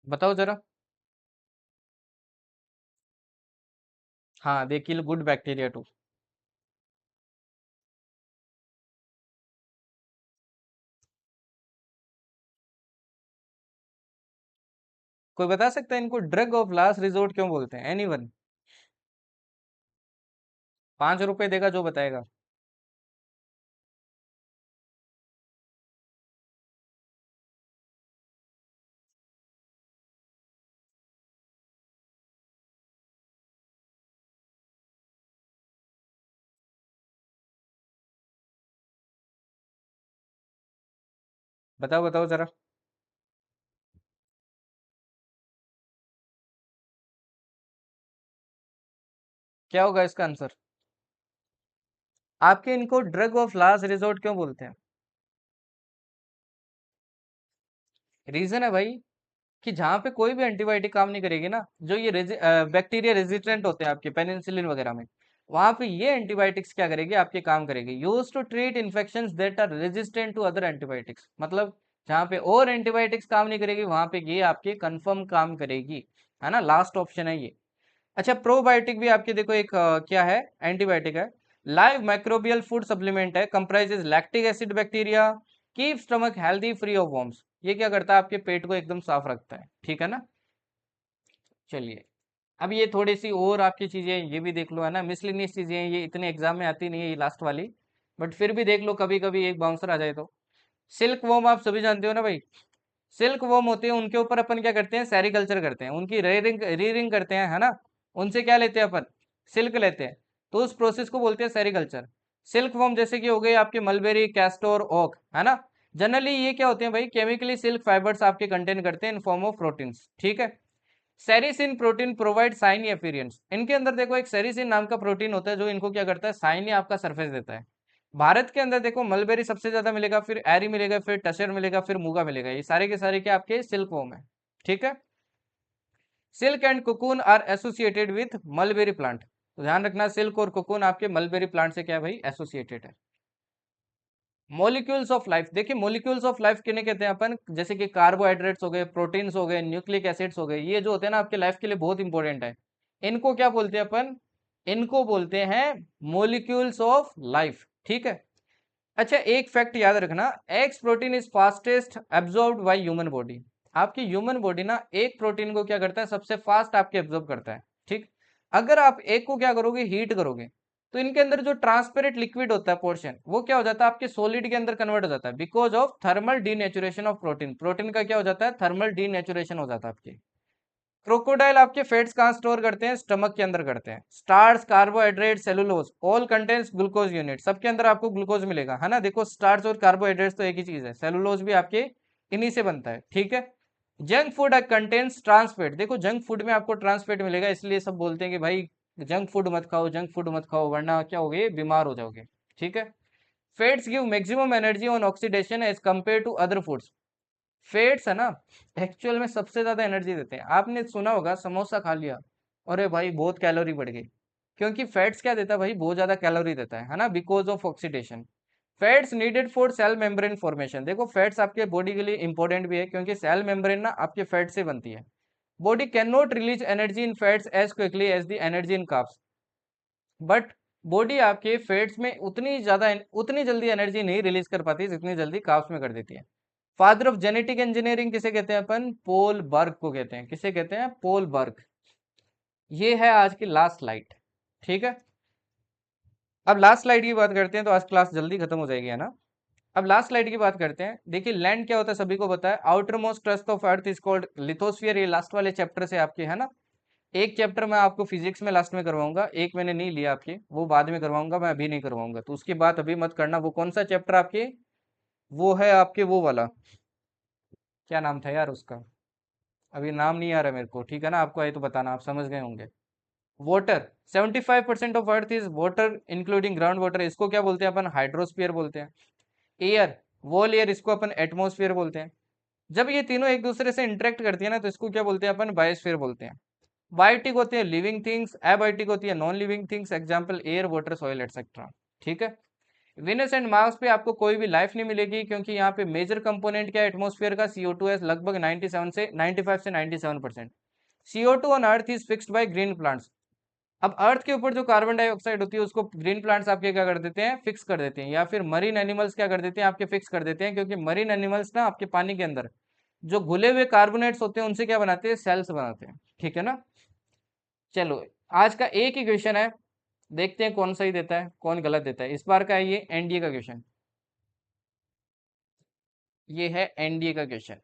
बताओ जरा। हाँ, दे किल गुड बैक्टीरिया टू। कोई बता सकता है इनको ड्रग ऑफ लास्ट रिजोर्ट क्यों बोलते हैं, एनीवन। 5 रुपए देगा जो बताएगा। बताओ बताओ जरा। क्या होगा इसका आंसर। आपके इनको ड्रग ऑफ लास्ट रिजोर्ट क्यों बोलते हैं, रीजन है भाई कि जहां पे कोई भी एंटीबायोटिक काम नहीं करेगी ना, जो ये बैक्टीरिया रेजिस्टेंट होते हैं आपके पेनिसिलिन वगैरह में, वहां पे ये एंटीबायोटिक्स क्या करेगी, आपके काम करेगी। Use to treat infections that are resistant to other antibiotics, मतलब जहां पे और एंटीबायोटिक्स काम नहीं करेगी, वहां पे ये आपके कंफर्म काम करेगी। है ना, लास्ट ऑप्शन है ये। अच्छा, प्रोबायोटिक भी आपके देखो एक क्या है, एंटीबायोटिक है। लाइव माइक्रोबियल फूड सप्लीमेंट है, comprises lactic acid bacteria, keep stomach healthy free of worms. ये क्या करता है, आपके पेट को एकदम साफ रखता है। ठीक है ना। चलिए, अब ये थोड़ी सी और आपकी चीजें ये भी देख लो, है ना, मिसलिनियस चीजें हैं, ये इतने एग्जाम में आती नहीं है ये लास्ट वाली, बट फिर भी देख लो, कभी कभी एक बाउंसर आ जाए तो। सिल्क वॉर्म आप सभी जानते हो ना भाई। सिल्क वॉर्म होते हैं, उनके ऊपर अपन क्या करते हैं, सेरिकल्चर करते हैं, उनकी रीरिंग करते हैं, है ना। उनसे क्या लेते हैं अपन, सिल्क लेते हैं। तो उस प्रोसेस को बोलते हैं सेरिकल्चर। सिल्क वॉर्म जैसे कि हो गए आपके मलबेरी, कैस्टोर, ओक, है ना। जनरली ये क्या होते हैं भाई, केमिकली सिल्क फाइबर्स आपके कंटेन करते हैं इन फॉर्म ऑफ प्रोटीन्स। ठीक है। Sericin protein provide shiny appearance. इनके अंदर देखो एक सेरिसिन नाम का प्रोटीन होता है, जो इनको क्या करता है, साइनी आपका सरफेस देता है। भारत के अंदर देखो मलबेरी सबसे ज्यादा मिलेगा, फिर एरी मिलेगा, फिर टशर मिलेगा, फिर मूगा मिलेगा। ये सारे के सारे क्या आपके सिल्क वॉर्म है। ठीक है। Silk and cocoon are associated with mulberry plant. तो ध्यान रखना, सिल्क और कोकून आपके मलबेरी प्लांट से क्या है भाई, एसोसिएटेड है। मॉलिक्यूल्स ऑफ लाइफ, देखिए मॉलिक्यूल्स ऑफ लाइफ किन्हें कहते हैं अपन, जैसे कि कार्बोहाइड्रेट्स हो गए, प्रोटीन्स हो गए, न्यूक्लिक एसिड्स हो गए, ये जो होते हैं ना आपके लाइफ के लिए बहुत इंपॉर्टेंट है। इनको क्या बोलते हैं अपन, इनको बोलते हैं मॉलिक्यूल्स ऑफ लाइफ। ठीक है। अच्छा, एक फैक्ट याद रखना, x protein is fastest absorbed by human body. आपकी ह्यूमन बॉडी ना एक प्रोटीन को क्या करता है, सबसे फास्ट आपके एब्जॉर्ब करता है। ठीक। अगर आप एक को क्या करोगे, हीट करोगे, तो इनके अंदर जो ट्रांसपेरेंट लिक्विड होता है पोर्शन, वो क्या हो जाता है आपके सॉलिड के अंदर कन्वर्ट हो जाता है because of thermal denaturation of protein. Protein का क्या हो जाता है, थर्मल डीनेचुरेशन हो जाता है आपके। क्रोकोडाइल आपके फैट्स कहाँ स्टोर करते हैं, स्टमक के अंदर करते हैं। Starch, carbohydrate, cellulose all contains glucose unit, सबके अंदर आपको ग्लूकोज मिलेगा, है ना। देखो स्टार्च और कार्बोहाइड्रेट्स तो एक ही चीज है, सेलुलोज भी आपके इन्हीं से बनता है, ठीक है। जंक फूड कंटेन्स ट्रांसफैट, देखो जंक फूड में आपको ट्रांसफैट मिलेगा, इसलिए सब बोलते हैं कि भाई जंक फूड मत खाओ, जंक फूड मत खाओ, वरना क्या होगे, बीमार हो जाओगे, ठीक है। Fats give maximum energy on oxidation as compare to other foods. Fats है ना, एक्चुअल में सबसे ज्यादा एनर्जी देते हैं। आपने सुना होगा समोसा खा लिया, अरे भाई बहुत कैलोरी बढ़ गई, क्योंकि फैट्स क्या देता है भाई, बहुत ज्यादा कैलोरी देता है ना, because of oxidation. Fats needed for sale membrane formation, देखो फैट्स आपके बॉडी के लिए इंपॉर्टेंट भी है, क्योंकि सेल मेम्ब्रेन ना आपके फैट से बनती है। Body can not release energy in fats as quickly as the energy in carbs, but body आपके फैट्स में उतनी जल्दी एनर्जी नहीं रिलीज कर पाती जितनी जल्दी कार्ब्स में कर देती है। फादर ऑफ जेनेटिक इंजीनियरिंग किसे कहते हैं अपन, पोल बर्ग को कहते हैं। किसे कहते हैं, पोल बर्ग। ये है आज की लास्ट स्लाइड, ठीक है। अब लास्ट स्लाइड की बात करते हैं, तो आज क्लास जल्दी खत्म हो जाएगी, है ना। अब लास्ट स्लाइड की बात करते हैं। देखिए लैंड क्या होता है सभी को पता है, outer most crust of earth is called lithosphere, ये लास्ट वाले चैप्टर से आपके, है ना। एक चैप्टर मैं आपको फिजिक्स में लास्ट में करवाऊंगा, एक मैंने नहीं लिया आपके, वो बाद में करवाऊंगा, मैं अभी नहीं करवाऊंगा, तो उसकी बात अभी मत करना। वो कौन सा चैप्टर आपके, वो है आपके वो वाला, क्या नाम था यार उसका, अभी नाम नहीं आ रहा मेरे को, ठीक है ना। आपको आए तो बताना, आप समझ गए होंगे। Water, 75% of earth is water including ground water, इसको क्या बोलते हैं अपन, हाइड्रोस्फीयर बोलते हैं। एयर, वॉल एयर, इसको अपन एटमोस्फियर बोलते हैं। जब ये तीनों एक दूसरे से इंटरेक्ट करती है ना, तो इसको क्या बोलते हैं अपन, बायोस्फीयर बोलते हैं। बायोटिक होती है लिविंग थिंग्स, एबायोटिक होती है non living things, example air, water, soil etcetera, ठीक है। विनस एंड मार्स पे आपको कोई भी लाइफ नहीं मिलेगी, क्योंकि यहाँ पे मेजर कंपोनेंट क्या है एटमोस्फेयर का, CO2 है, लगभग 97 से 95 से 97%। CO2 on earth is fixed by green plants. अब अर्थ के ऊपर जो कार्बन डाइऑक्साइड होती है, उसको ग्रीन प्लांट्स आपके क्या कर देते हैं, फिक्स कर देते हैं, या फिर मरीन एनिमल्स क्या कर देते हैं, आपके फिक्स कर देते हैं, क्योंकि मरीन एनिमल्स ना आपके पानी के अंदर जो घुले हुए कार्बोनेट्स होते हैं उनसे क्या बनाते हैं, सेल्स बनाते हैं, ठीक है ना। चलो, आज का एक ही क्वेश्चन है, देखते हैं कौन सही देता है कौन गलत देता है। इस बार का है ये एनडीए का क्वेश्चन, ये है एनडीए का क्वेश्चन।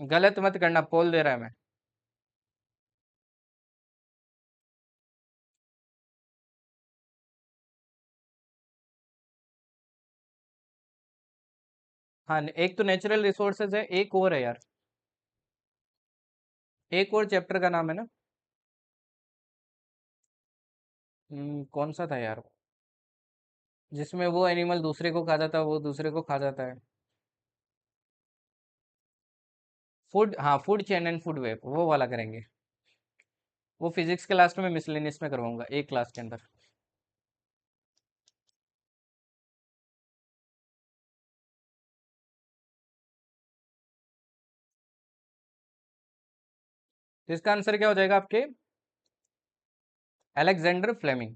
गलत मत करना, पोल दे रहा है मैं। हाँ, एक तो नेचुरल रिसोर्सेज है, एक और है यार, एक और चैप्टर का नाम है ना। कौन सा था यार, जिसमें वो एनिमल दूसरे को खा जाता है, वो दूसरे को खा जाता है। फूड, हाँ, food chain and food web, वो वाला करेंगे। वो फिजिक्स के लास्ट में मिसलेनियस में करवाऊंगा, एक क्लास के अंदर। तो इसका आंसर क्या हो जाएगा आपके, अलेक्जेंडर फ्लेमिंग।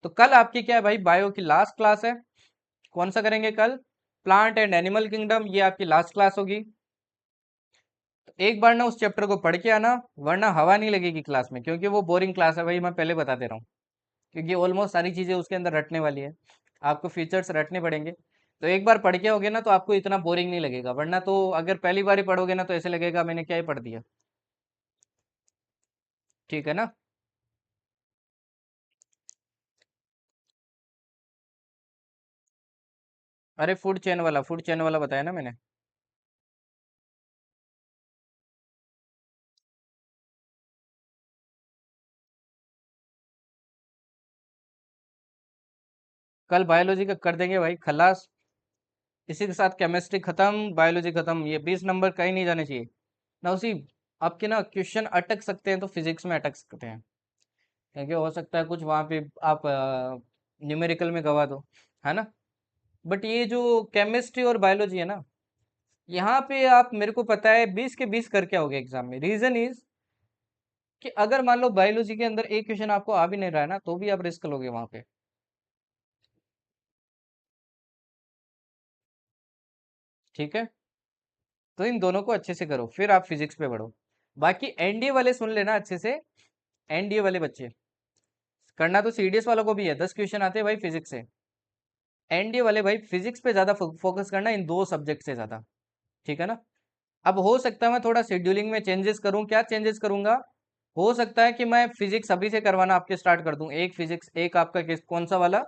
तो कल आपकी क्या है भाई, बायो की लास्ट क्लास है। कौन सा करेंगे कल, प्लांट एंड एनिमल किंगडम, ये आपकी लास्ट क्लास होगी। तो एक बार ना उस चैप्टर को पढ़ के आना, वरना हवा नहीं लगेगी क्लास में, क्योंकि वो बोरिंग क्लास है भाई, मैं पहले बता दे रहा हूँ। क्योंकि ऑलमोस्ट सारी चीजें उसके अंदर रटने वाली है, आपको फीचर्स रटने पड़ेंगे। तो एक बार पढ़ के होगे ना, तो आपको इतना बोरिंग नहीं लगेगा, वरना तो अगर पहली बार ही पढ़ोगे ना, तो ऐसे लगेगा मैंने क्या ही पढ़ दिया, ठीक है ना। अरे फूड चेन वाला बताया ना मैंने। कल बायोलॉजी का कर देंगे भाई खलास, इसी के साथ केमिस्ट्री खत्म, बायोलॉजी खत्म, ये 20 नंबर कहीं नहीं जाने चाहिए ना। उसी आपके ना क्वेश्चन अटक सकते हैं, तो फिजिक्स में अटक सकते हैं, क्योंकि हो सकता है कुछ वहां पे आप न्यूमेरिकल में गवा दो, है ना। बट ये जो केमिस्ट्री और बायोलॉजी है ना, यहाँ पे आप, मेरे को पता है 20 के 20 करके आओगे एग्जाम में। रीजन इज कि अगर मान लो बायोलॉजी के अंदर एक क्वेश्चन आपको आ भी नहीं रहा है ना, तो भी आप रिस्क लोगे वहां पे, ठीक है। तो इन दोनों को अच्छे से करो, फिर आप फिजिक्स पे बढ़ो। बाकी एनडीए वाले सुन लेना अच्छे से, एनडीए वाले बच्चे, करना तो सीडीएस वालों को भी है, 10 क्वेश्चन आते हैं भाई फिजिक्स से। एनडीए वाले भाई फिजिक्स पे ज्यादा फोकस करना, इन दो सब्जेक्ट से ज्यादा। ठीक है ना। अब हो सकता है मैं थोड़ा शेड्यूलिंग में चेंजेस करूं, क्या चेंजेस करूंगा? हो सकता है कि मैं फिजिक्स अभी से करवाना आपके स्टार्ट कर दूं, एक फिजिक्स, एक आपका कौन सा वाला,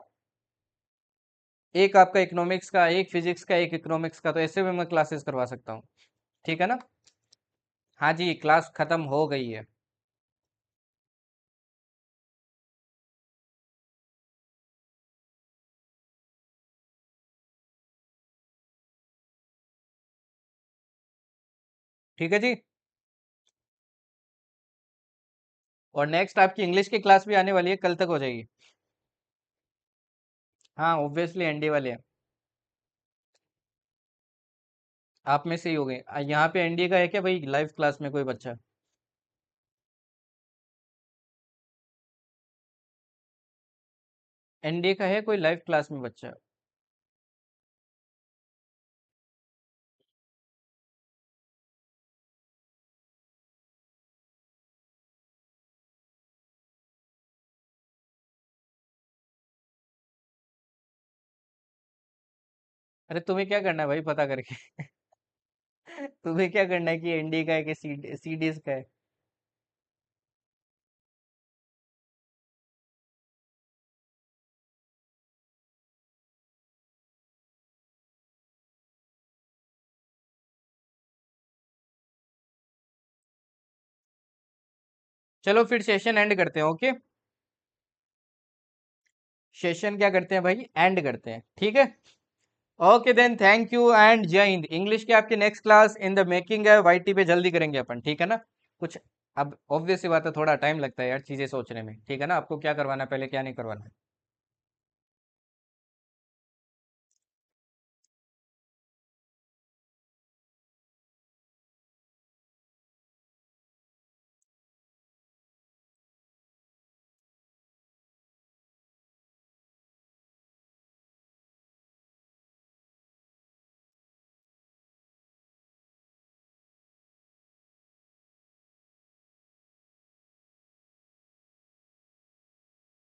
एक आपका इकोनॉमिक्स का, एक फिजिक्स का, एक इकोनॉमिक्स का, तो ऐसे में मैं क्लासेस करवा सकता हूँ। ठीक है ना। हाँ जी, क्लास खत्म हो गई है। ठीक है जी। और नेक्स्ट आपकी इंग्लिश की क्लास भी आने वाली है, कल तक हो जाएगी। हाँ ऑब्वियसली एनडी वाले हैं। आप में से ही हो गए। यहाँ पे एनडीए का है क्या भाई लाइव क्लास में कोई बच्चा? एनडीए का है कोई लाइव क्लास में बच्चा? अरे तुम्हें क्या करना है भाई पता करके? तुम्हें क्या करना है कि एनडीए का है कि सीडीएस का है? चलो फिर सेशन एंड करते हैं, ओके। सेशन क्या करते हैं भाई, एंड करते हैं, ठीक है। Okay then, thank you and जय हिंद। इंग्लिश की आपकी next class in the making है, वाईटी पे जल्दी करेंगे अपन, ठीक है ना। कुछ, अब ऑब्वियस सी बात है, थोड़ा टाइम लगता है यार चीजें सोचने में, ठीक है ना। आपको क्या करवाना है पहले, क्या नहीं करवाना है।